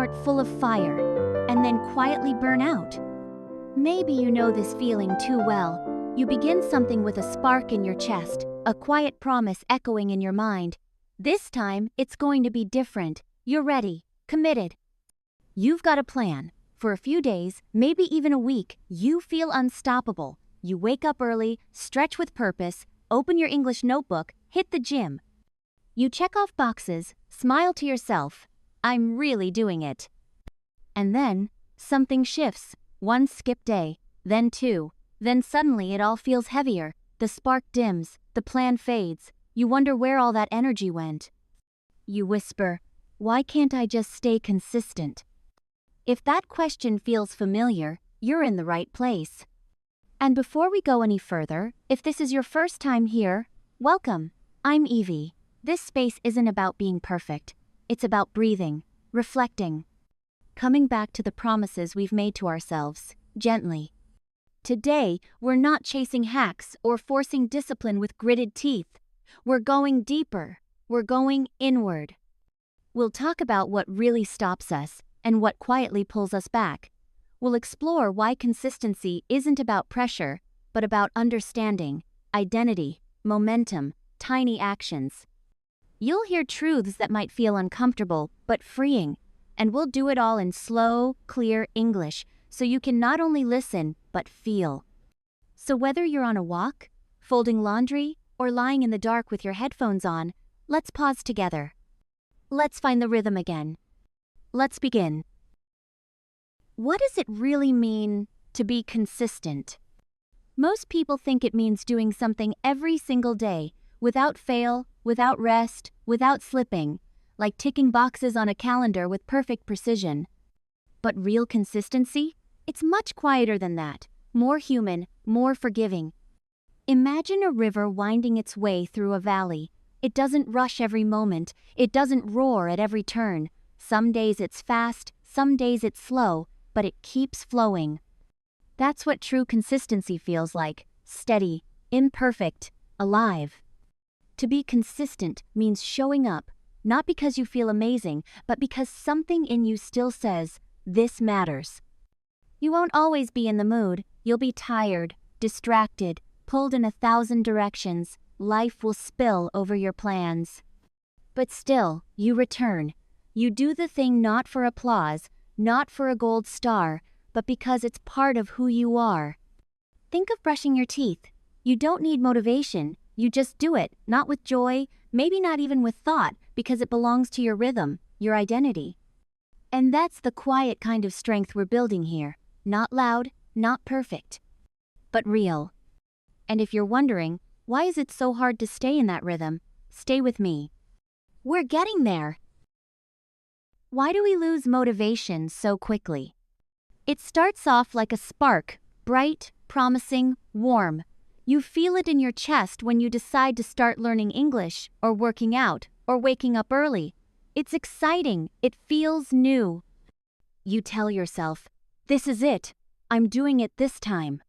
start full of fire, and then quietly burn out. Maybe you know this feeling too well. You begin something with a spark in your chest, a quiet promise echoing in your mind. This time, it's going to be different. You're ready, committed. You've got a plan. For a few days, maybe even a week, you feel unstoppable. You wake up early, stretch with purpose, open your English notebook, hit the gym. You check off boxes, smile to yourself. I'm really doing it. And then, something shifts. One skip day, then two. Then suddenly it all feels heavier. The spark dims, the plan fades. You wonder where all that energy went. You whisper, why can't I just stay consistent? If that question feels familiar, you're in the right place. And before we go any further, if this is your first time here, welcome. I'm Evie. This space isn't about being perfect. It's about breathing, reflecting, coming back to the promises we've made to ourselves, gently. Today, we're not chasing hacks or forcing discipline with gritted teeth. We're going deeper. We're going inward. We'll talk about what really stops us and what quietly pulls us back. We'll explore why consistency isn't about pressure, but about understanding, identity, momentum, tiny actions. You'll hear truths that might feel uncomfortable, but freeing, and we'll do it all in slow, clear English, so you can not only listen, but feel. So whether you're on a walk, folding laundry, or lying in the dark with your headphones on, let's pause together. Let's find the rhythm again. Let's begin. What does it really mean to be consistent? Most people think it means doing something every single day, without fail, without rest, without slipping, like ticking boxes on a calendar with perfect precision. But real consistency? It's much quieter than that, more human, more forgiving. Imagine a river winding its way through a valley. It doesn't rush every moment, it doesn't roar at every turn. Some days it's fast, some days it's slow, but it keeps flowing. That's what true consistency feels like, steady, imperfect, alive. To be consistent means showing up, not because you feel amazing, but because something in you still says, this matters. You won't always be in the mood. You'll be tired, distracted, pulled in 1,000 directions. Life will spill over your plans. But still, you return. You do the thing not for applause, not for a gold star, but because it's part of who you are. Think of brushing your teeth. You don't need motivation. You just do it, not with joy, maybe not even with thought, because it belongs to your rhythm, your identity. And that's the quiet kind of strength we're building here. Not loud, not perfect, but real. And if you're wondering, why is it so hard to stay in that rhythm? Stay with me. We're getting there. Why do we lose motivation so quickly? It starts off like a spark, bright, promising, warm. You feel it in your chest when you decide to start learning English, or working out, or waking up early. It's exciting, it feels new. You tell yourself, this is it, I'm doing it this time.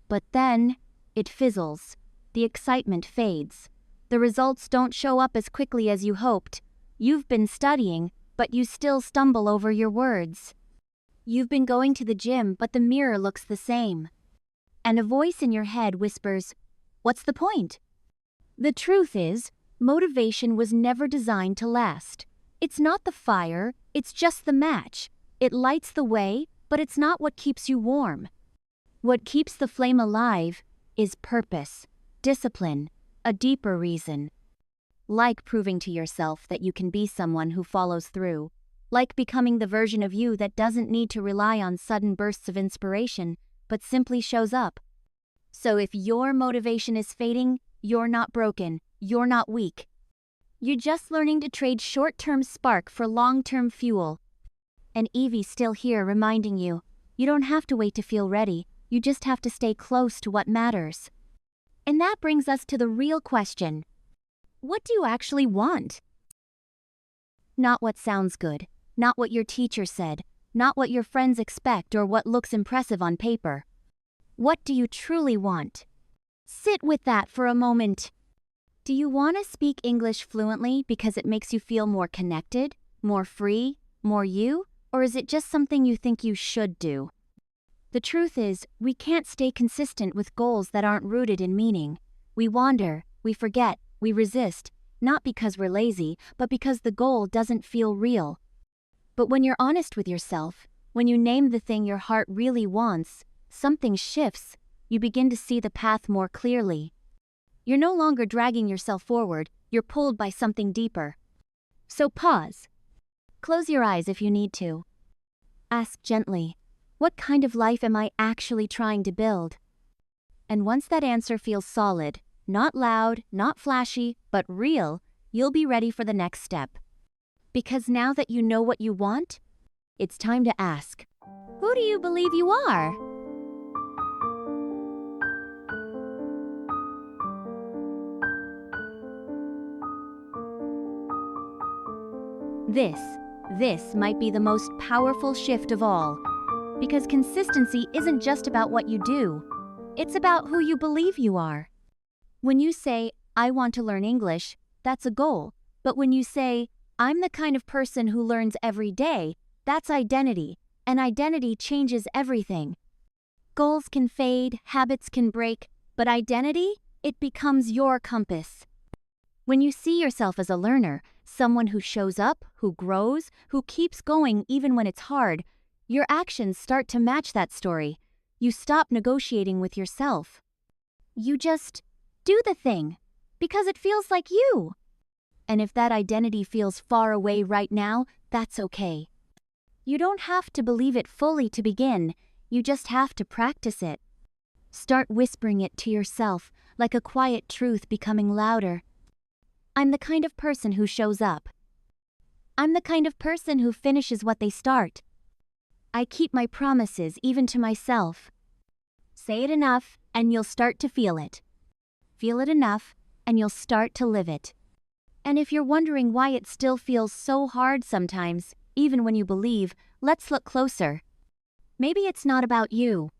But then, it fizzles. The excitement fades. The results don't show up as quickly as you hoped. You've been studying, but you still stumble over your words. You've been going to the gym, but the mirror looks the same. And a voice in your head whispers, what's the point? The truth is, motivation was never designed to last. It's not the fire, it's just the match. It lights the way, but it's not what keeps you warm. What keeps the flame alive is purpose, discipline, a deeper reason. Like proving to yourself that you can be someone who follows through. Like becoming the version of you that doesn't need to rely on sudden bursts of inspiration, but simply shows up. So if your motivation is fading, you're not broken, you're not weak. You're just learning to trade short-term spark for long-term fuel. And Evie's still here reminding you, you don't have to wait to feel ready, you just have to stay close to what matters. And that brings us to the real question. What do you actually want? Not what sounds good, not what your teacher said, not what your friends expect or what looks impressive on paper. What do you truly want? Sit with that for a moment. Do you want to speak English fluently because it makes you feel more connected, more free, more you? Or is it just something you think you should do? The truth is, we can't stay consistent with goals that aren't rooted in meaning. We wander, we forget, we resist, not because we're lazy, but because the goal doesn't feel real. But when you're honest with yourself, when you name the thing your heart really wants, something shifts. You begin to see the path more clearly. You're no longer dragging yourself forward, you're pulled by something deeper. So pause. Close your eyes if you need to. Ask gently, what kind of life am I actually trying to build? And once that answer feels solid, not loud, not flashy, but real, you'll be ready for the next step. Because now that you know what you want, it's time to ask, who do you believe you are? This might be the most powerful shift of all. Because consistency isn't just about what you do. It's about who you believe you are. When you say, I want to learn English, that's a goal. But when you say, I'm the kind of person who learns every day, that's identity. And identity changes everything. Goals can fade, habits can break, but identity, it becomes your compass. When you see yourself as a learner, someone who shows up, who grows, who keeps going even when it's hard, your actions start to match that story. You stop negotiating with yourself. You just do the thing, because it feels like you. And if that identity feels far away right now, that's okay. You don't have to believe it fully to begin, you just have to practice it. Start whispering it to yourself, like a quiet truth becoming louder. I'm the kind of person who shows up. I'm the kind of person who finishes what they start. I keep my promises even to myself. Say it enough, and you'll start to feel it. Feel it enough, and you'll start to live it. And if you're wondering why it still feels so hard sometimes, even when you believe, let's look closer. Maybe it's not about you.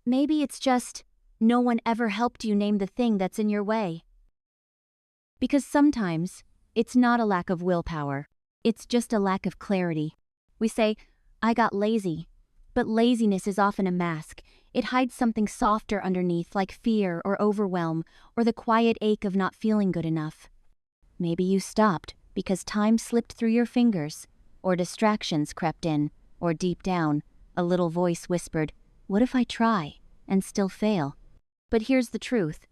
Maybe it's just, no one ever helped you name the thing that's in your way. Because sometimes, it's not a lack of willpower. It's just a lack of clarity. We say, I got lazy. But laziness is often a mask. It hides something softer underneath, like fear or overwhelm, or the quiet ache of not feeling good enough. Maybe you stopped because time slipped through your fingers, or distractions crept in, or deep down, a little voice whispered, what if I try, and still fail? But here's the truth.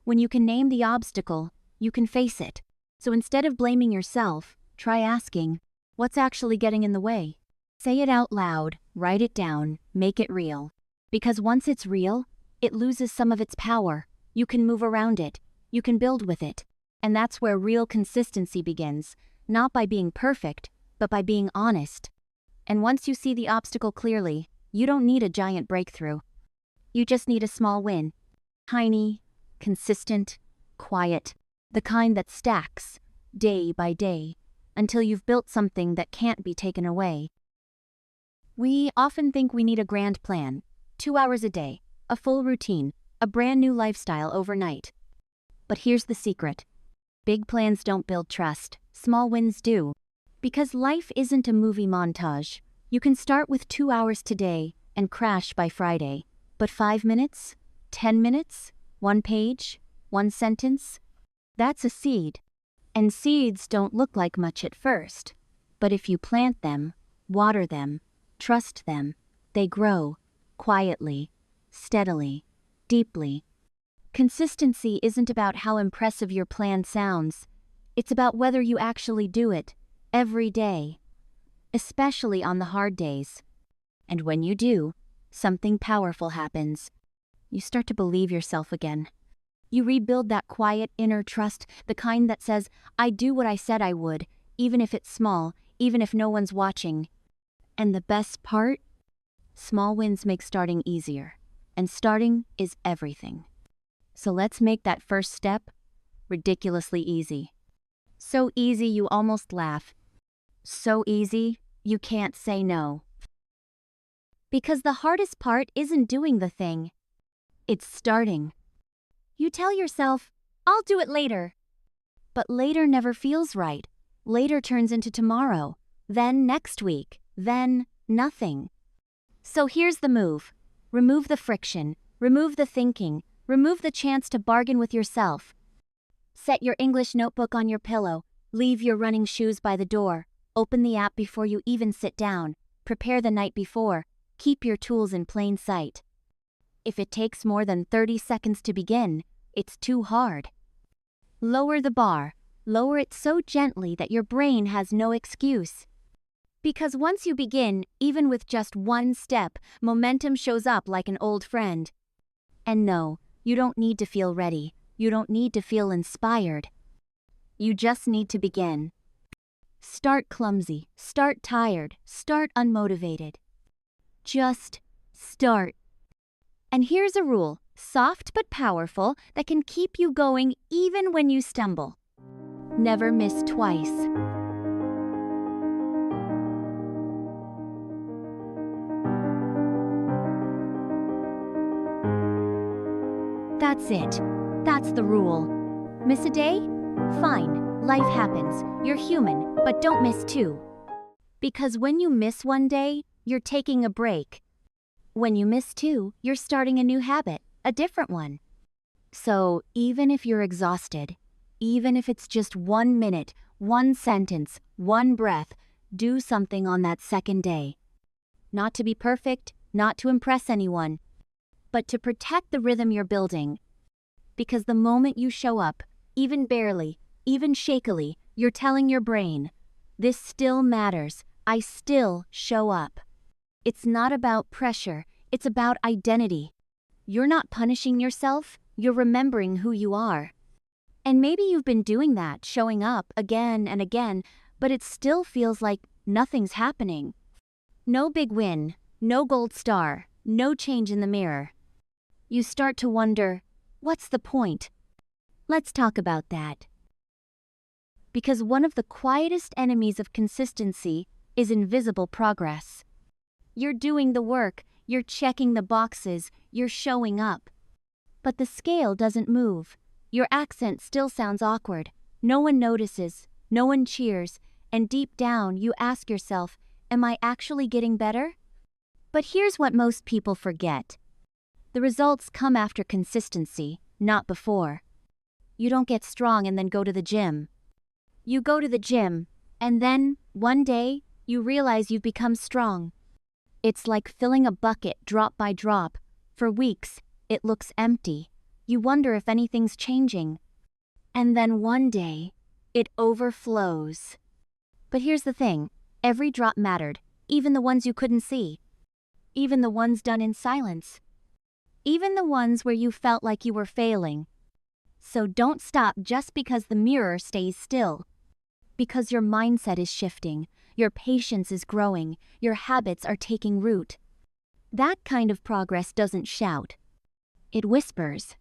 When you can name the obstacle, you can face it. So instead of blaming yourself, try asking, what's actually getting in the way? Say it out loud, write it down, make it real. Because once it's real, it loses some of its power. You can move around it, you can build with it. And that's where real consistency begins, not by being perfect, but by being honest. And once you see the obstacle clearly, you don't need a giant breakthrough. You just need a small win. Tiny, consistent, quiet. The kind that stacks, day by day, until you've built something that can't be taken away. We often think we need a grand plan, 2 hours a day, a full routine, a brand new lifestyle overnight. But here's the secret. Big plans don't build trust, small wins do. Because life isn't a movie montage. You can start with 2 hours today and crash by Friday. But 5 minutes, 10 minutes, 1 page, 1 sentence, that's a seed. And seeds don't look like much at first. But if you plant them, water them, trust them, they grow, quietly, steadily, deeply. Consistency isn't about how impressive your plan sounds. It's about whether you actually do it, every day. Especially on the hard days. And when you do, something powerful happens. You start to believe yourself again. You rebuild that quiet inner trust, the kind that says, I do what I said I would, even if it's small, even if no one's watching. And the best part? Small wins make starting easier. And starting is everything. So let's make that first step ridiculously easy. So easy you almost laugh. So easy you can't say no. Because the hardest part isn't doing the thing. It's starting. You tell yourself, I'll do it later. But later never feels right. Later turns into tomorrow, then next week. then nothing. So here's the move. Remove the friction, remove the thinking, remove the chance to bargain with yourself. Set your English notebook on your pillow, leave your running shoes by the door, open the app before you even sit down, prepare the night before, keep your tools in plain sight. If it takes more than 30 seconds to begin, it's too hard. Lower the bar, lower it so gently that your brain has no excuse. Because once you begin, even with just one step, momentum shows up like an old friend. And no, you don't need to feel ready. You don't need to feel inspired. You just need to begin. Start clumsy, start tired, start unmotivated. Just start. And here's a rule, soft but powerful, that can keep you going even when you stumble. Never miss twice. That's it. That's the rule. Miss a day? Fine, life happens. You're human, but don't miss two. Because when you miss one day, you're taking a break. When you miss two, you're starting a new habit, a different one. So even if you're exhausted, even if it's just 1 minute, one sentence, one breath, do something on that second day. Not to be perfect, not to impress anyone, but to protect the rhythm you're building. Because the moment you show up, even barely, even shakily, you're telling your brain, this still matters, I still show up. It's not about pressure, it's about identity. You're not punishing yourself, you're remembering who you are. And maybe you've been doing that, showing up again and again, but it still feels like nothing's happening. No big win, no gold star, no change in the mirror. You start to wonder, what's the point? Let's talk about that. Because one of the quietest enemies of consistency is invisible progress. You're doing the work, you're checking the boxes, you're showing up. But the scale doesn't move. Your accent still sounds awkward. No one notices, no one cheers, and deep down you ask yourself, am I actually getting better? But here's what most people forget. The results come after consistency, not before. You don't get strong and then go to the gym. You go to the gym, and then, one day, you realize you've become strong. It's like filling a bucket drop by drop. For weeks, it looks empty. You wonder if anything's changing. And then one day, it overflows. But here's the thing, every drop mattered, even the ones you couldn't see. Even the ones done in silence. Even the ones where you felt like you were failing. So don't stop just because the mirror stays still. Because your mindset is shifting, your patience is growing, your habits are taking root. That kind of progress doesn't shout. It whispers.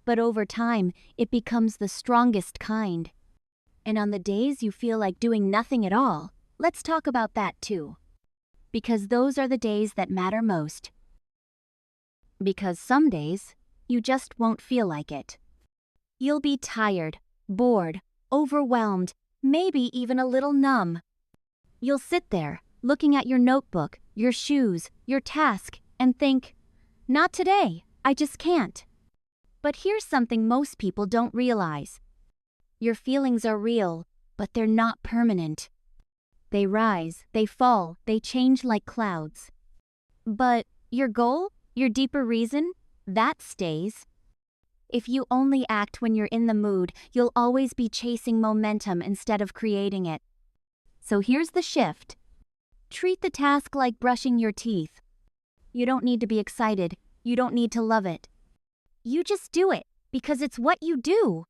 But over time, it becomes the strongest kind. And on the days you feel like doing nothing at all, let's talk about that too. Because those are the days that matter most. Because some days, you just won't feel like it. You'll be tired, bored, overwhelmed, maybe even a little numb. You'll sit there, looking at your notebook, your shoes, your task, and think, not today, I just can't. But here's something most people don't realize. Your feelings are real, but they're not permanent. They rise, they fall, they change like clouds. But your goal? Your deeper reason? That stays. If you only act when you're in the mood, you'll always be chasing momentum instead of creating it. So here's the shift. Treat the task like brushing your teeth. You don't need to be excited. You don't need to love it. You just do it, because it's what you do.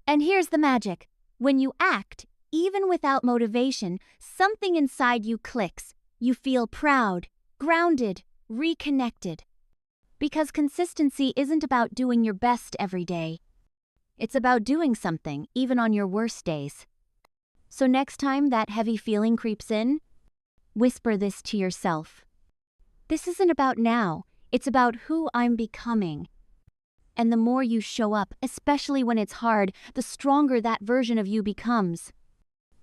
And here's the magic. When you act, even without motivation, something inside you clicks. You feel proud, grounded, reconnected. Because consistency isn't about doing your best every day. It's about doing something, even on your worst days. So next time that heavy feeling creeps in, whisper this to yourself. This isn't about now, it's about who I'm becoming. And the more you show up, especially when it's hard, the stronger that version of you becomes.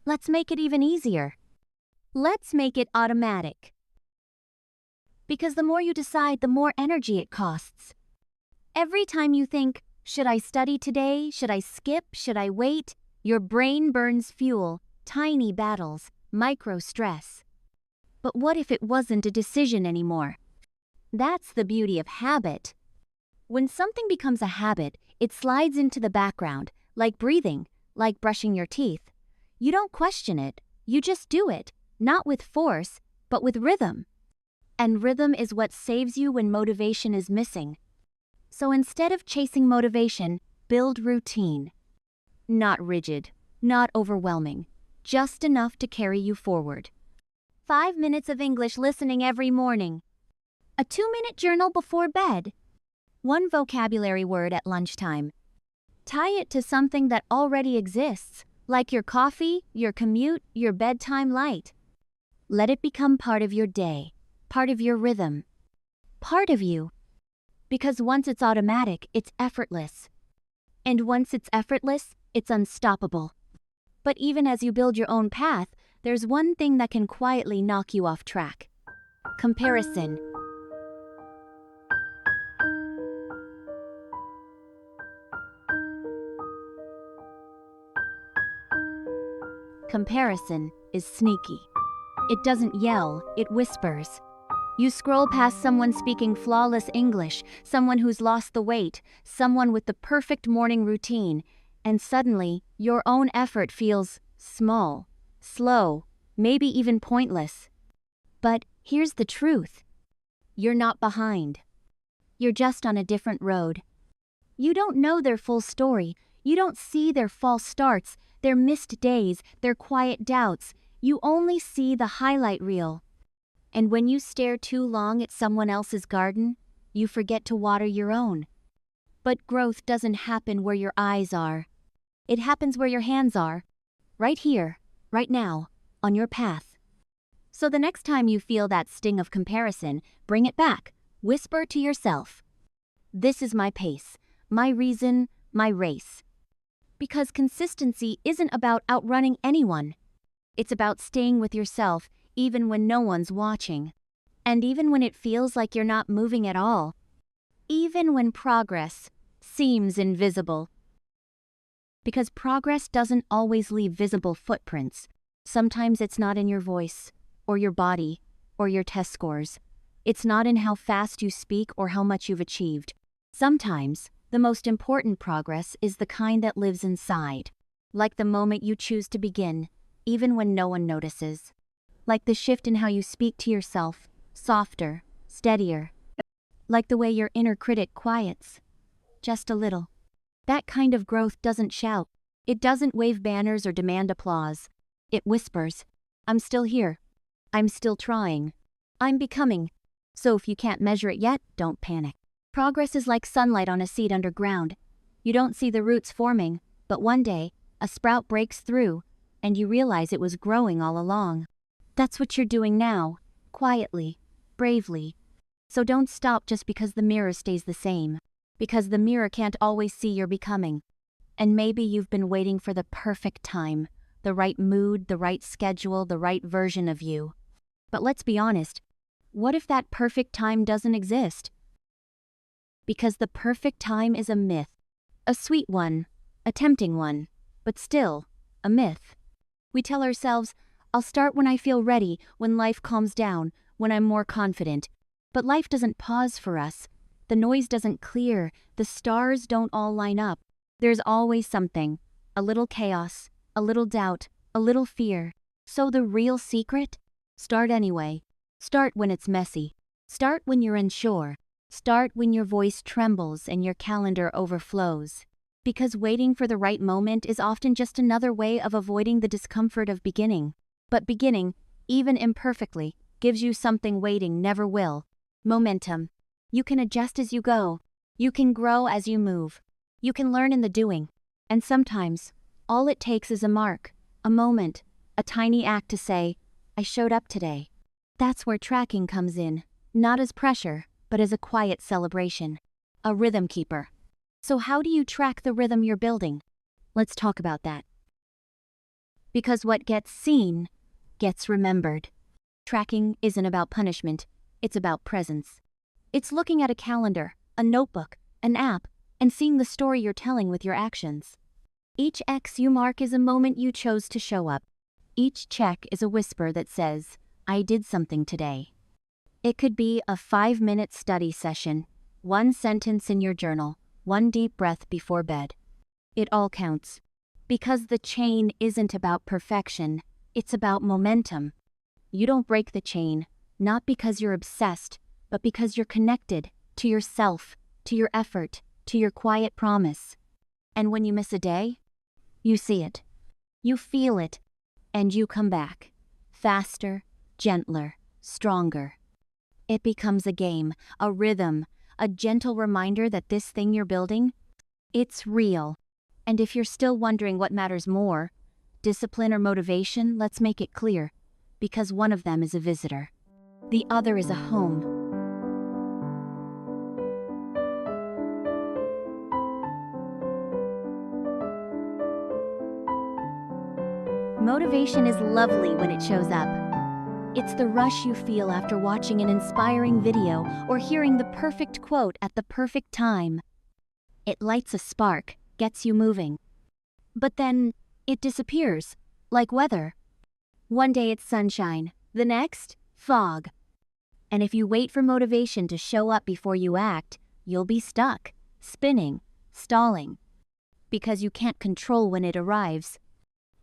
Let's make it even easier. Let's make it automatic. Because the more you decide, the more energy it costs. Every time you think, should I study today? Should I skip? Should I wait? Your brain burns fuel, tiny battles, micro stress. But what if it wasn't a decision anymore? That's the beauty of habit. When something becomes a habit, it slides into the background, like breathing, like brushing your teeth. You don't question it, you just do it, not with force, but with rhythm. And rhythm is what saves you when motivation is missing. So instead of chasing motivation, build routine. Not rigid, not overwhelming, just enough to carry you forward. 5 minutes of English listening every morning. A 2-minute journal before bed. 1 vocabulary word at lunchtime. Tie it to something that already exists, like your coffee, your commute, your bedtime light. Let it become part of your day, part of your rhythm, part of you. Because once it's automatic, it's effortless. And once it's effortless, it's unstoppable. But even as you build your own path, there's one thing that can quietly knock you off track. Comparison. Comparison is sneaky. It doesn't yell, it whispers. You scroll past someone speaking flawless English, someone who's lost the weight, someone with the perfect morning routine, and suddenly, your own effort feels small, slow, maybe even pointless. But here's the truth. You're not behind. You're just on a different road. You don't know their full story. You don't see their false starts, their missed days, their quiet doubts. You only see the highlight reel. And when you stare too long at someone else's garden, you forget to water your own. But growth doesn't happen where your eyes are. It happens where your hands are. Right here, right now, on your path. So the next time you feel that sting of comparison, bring it back. Whisper to yourself. This is my pace, my reason, my race. Because consistency isn't about outrunning anyone. It's about staying with yourself even when no one's watching. And even when it feels like you're not moving at all. Even when progress seems invisible. Because progress doesn't always leave visible footprints. Sometimes it's not in your voice, or your body, or your test scores. It's not in how fast you speak or how much you've achieved. Sometimes, the most important progress is the kind that lives inside. Like the moment you choose to begin, even when no one notices. Like the shift in how you speak to yourself, softer, steadier. Like the way your inner critic quiets. Just a little. That kind of growth doesn't shout. It doesn't wave banners or demand applause. It whispers, I'm still here. I'm still trying. I'm becoming. So if you can't measure it yet, don't panic. Progress is like sunlight on a seed underground. You don't see the roots forming, but one day, a sprout breaks through, and you realize it was growing all along. That's what you're doing now, quietly, bravely. So don't stop just because the mirror stays the same. Because the mirror can't always see your becoming. And maybe you've been waiting for the perfect time, the right mood, the right schedule, the right version of you. But let's be honest, what if that perfect time doesn't exist? Because the perfect time is a myth. A sweet one, a tempting one, but still, a myth. We tell ourselves, I'll start when I feel ready, when life calms down, when I'm more confident. But life doesn't pause for us. The noise doesn't clear, the stars don't all line up. There's always something, a little chaos, a little doubt, a little fear. So the real secret? Start anyway. Start when it's messy. Start when you're unsure. Start when your voice trembles and your calendar overflows. Because waiting for the right moment is often just another way of avoiding the discomfort of beginning. But beginning, even imperfectly, gives you something waiting never will. Momentum. You can adjust as you go. You can grow as you move. You can learn in the doing. And sometimes, all it takes is a mark, a moment, a tiny act to say, I showed up today. That's where tracking comes in, not as pressure, but as a quiet celebration. A rhythm keeper. So how do you track the rhythm you're building? Let's talk about that. Because what gets seen gets remembered. Tracking isn't about punishment, it's about presence. It's looking at a calendar, a notebook, an app, and seeing the story you're telling with your actions. Each X you mark is a moment you chose to show up. Each check is a whisper that says, I did something today. It could be a 5-minute study session, one sentence in your journal, one deep breath before bed. It all counts. Because the chain isn't about perfection, it's about momentum. You don't break the chain, not because you're obsessed, but because you're connected to yourself, to your effort, to your quiet promise. And when you miss a day, you see it, you feel it, and you come back. Faster, gentler, stronger. It becomes a game, a rhythm, a gentle reminder that this thing you're building, it's real. And if you're still wondering what matters more, discipline or motivation, let's make it clear. Because one of them is a visitor. The other is a home. Motivation is lovely when it shows up. It's the rush you feel after watching an inspiring video or hearing the perfect quote at the perfect time. It lights a spark, gets you moving. But then, it disappears, like weather. One day it's sunshine, the next, fog. And if you wait for motivation to show up before you act, you'll be stuck, spinning, stalling. Because you can't control when it arrives.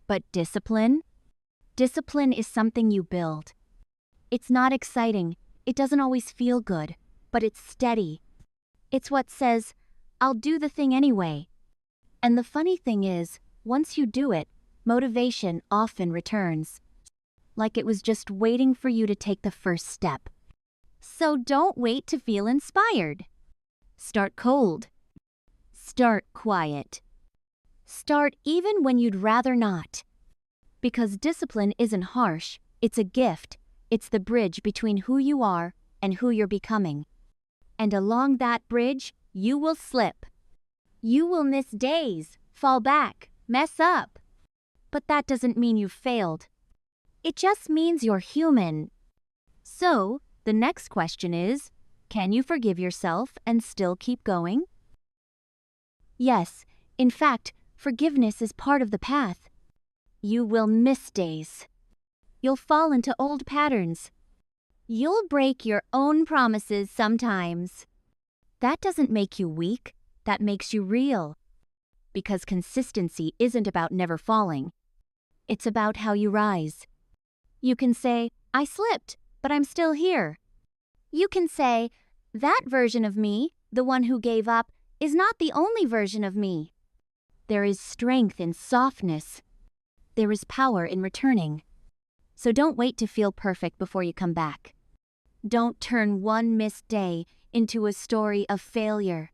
But discipline? Discipline is something you build. It's not exciting, it doesn't always feel good, but it's steady. It's what says, I'll do the thing anyway. And the funny thing is, once you do it, motivation often returns. Like it was just waiting for you to take the first step. So don't wait to feel inspired. Start cold. Start quiet. Start even when you'd rather not. Because discipline isn't harsh, it's a gift. It's the bridge between who you are and who you're becoming. And along that bridge, you will slip. You will miss days, fall back, mess up. But that doesn't mean you've failed. It just means you're human. So, the next question is, can you forgive yourself and still keep going? Yes, in fact, forgiveness is part of the path. You will miss days. You'll fall into old patterns. You'll break your own promises sometimes. That doesn't make you weak, that makes you real. Because consistency isn't about never falling. It's about how you rise. You can say, I slipped, but I'm still here. You can say, that version of me, the one who gave up, is not the only version of me. There is strength in softness. There is power in returning. So don't wait to feel perfect before you come back. Don't turn one missed day into a story of failure.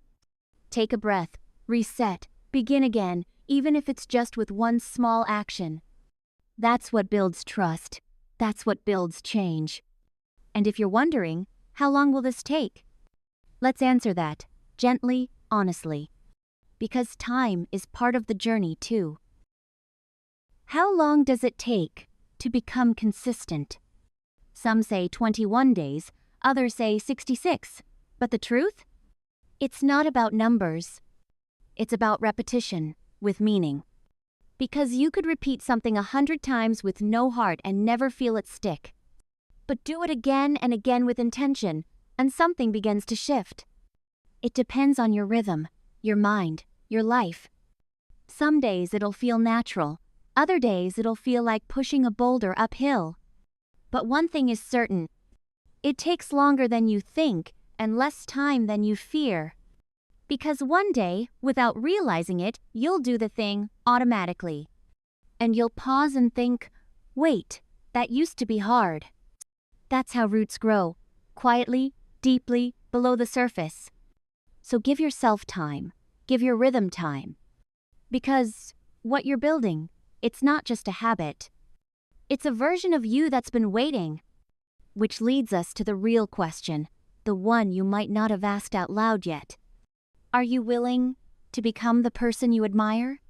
Take a breath, reset, begin again, even if it's just with one small action. That's what builds trust. That's what builds change. And if you're wondering, how long will this take? Let's answer that, gently, honestly. Because time is part of the journey too. How long does it take to become consistent? Some say 21 days, others say 66. But the truth? It's not about numbers. It's about repetition, with meaning. Because you could repeat something 100 times with no heart and never feel it stick. But do it again and again with intention, and something begins to shift. It depends on your rhythm, your mind, your life. Some days it'll feel natural. Other days it'll feel like pushing a boulder uphill. But one thing is certain. It takes longer than you think and less time than you fear. Because one day, without realizing it, you'll do the thing automatically. And you'll pause and think, wait, that used to be hard. That's how roots grow, quietly, deeply, below the surface. So give yourself time, give your rhythm time. Because what you're building, it's not just a habit. It's a version of you that's been waiting. Which leads us to the real question, the one you might not have asked out loud yet. Are you willing to become the person you admire?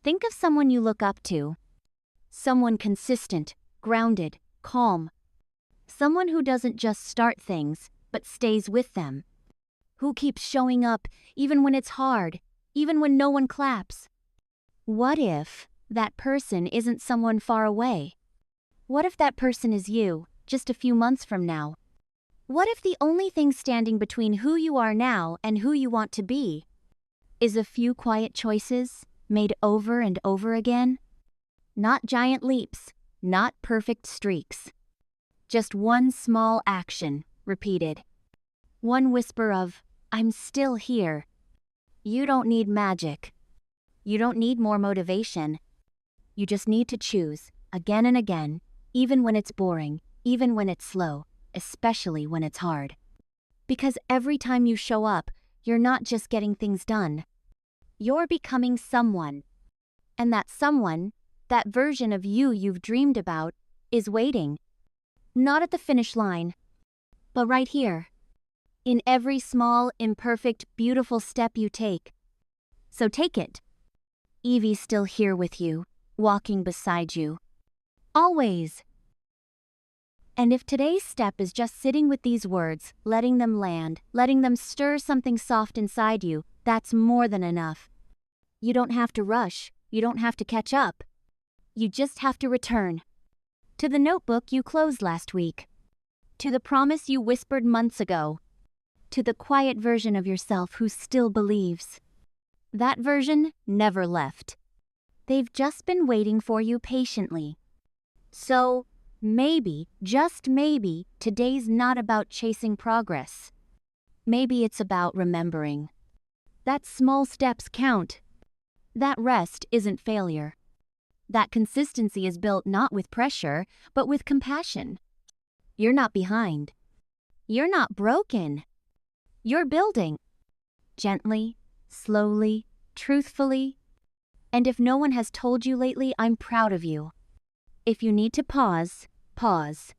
Think of someone you look up to. Someone consistent, grounded, calm. Someone who doesn't just start things, but stays with them. Who keeps showing up even when it's hard, even when no one claps. What if that person isn't someone far away? What if that person is you, just a few months from now? What if the only thing standing between who you are now and who you want to be is a few quiet choices made over and over again? Not giant leaps, not perfect streaks. Just one small action, repeated. One whisper of, I'm still here. You don't need magic. You don't need more motivation. You just need to choose, again and again, even when it's boring, even when it's slow, especially when it's hard. Because every time you show up, you're not just getting things done. You're becoming someone. And that someone, that version of you you've dreamed about, is waiting. Not at the finish line, but right here. In every small, imperfect, beautiful step you take. So take it. Evie's still here with you, walking beside you. Always. And if today's step is just sitting with these words, letting them land, letting them stir something soft inside you, that's more than enough. You don't have to rush. You don't have to catch up. You just have to return. To the notebook you closed last week. To the promise you whispered months ago. To the quiet version of yourself who still believes. That version never left. They've just been waiting for you patiently. So, maybe, just maybe, today's not about chasing progress. Maybe it's about remembering that small steps count. That rest isn't failure. That consistency is built not with pressure, but with compassion. You're not behind. You're not broken. You're building. Gently, slowly, truthfully. And if no one has told you lately, I'm proud of you. If you need to pause, pause.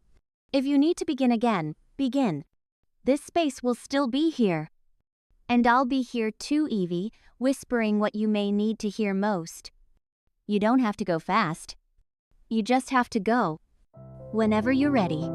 If you need to begin again, begin. This space will still be here. And I'll be here too, Evie, whispering what you may need to hear most. You don't have to go fast. You just have to go. Whenever you're ready.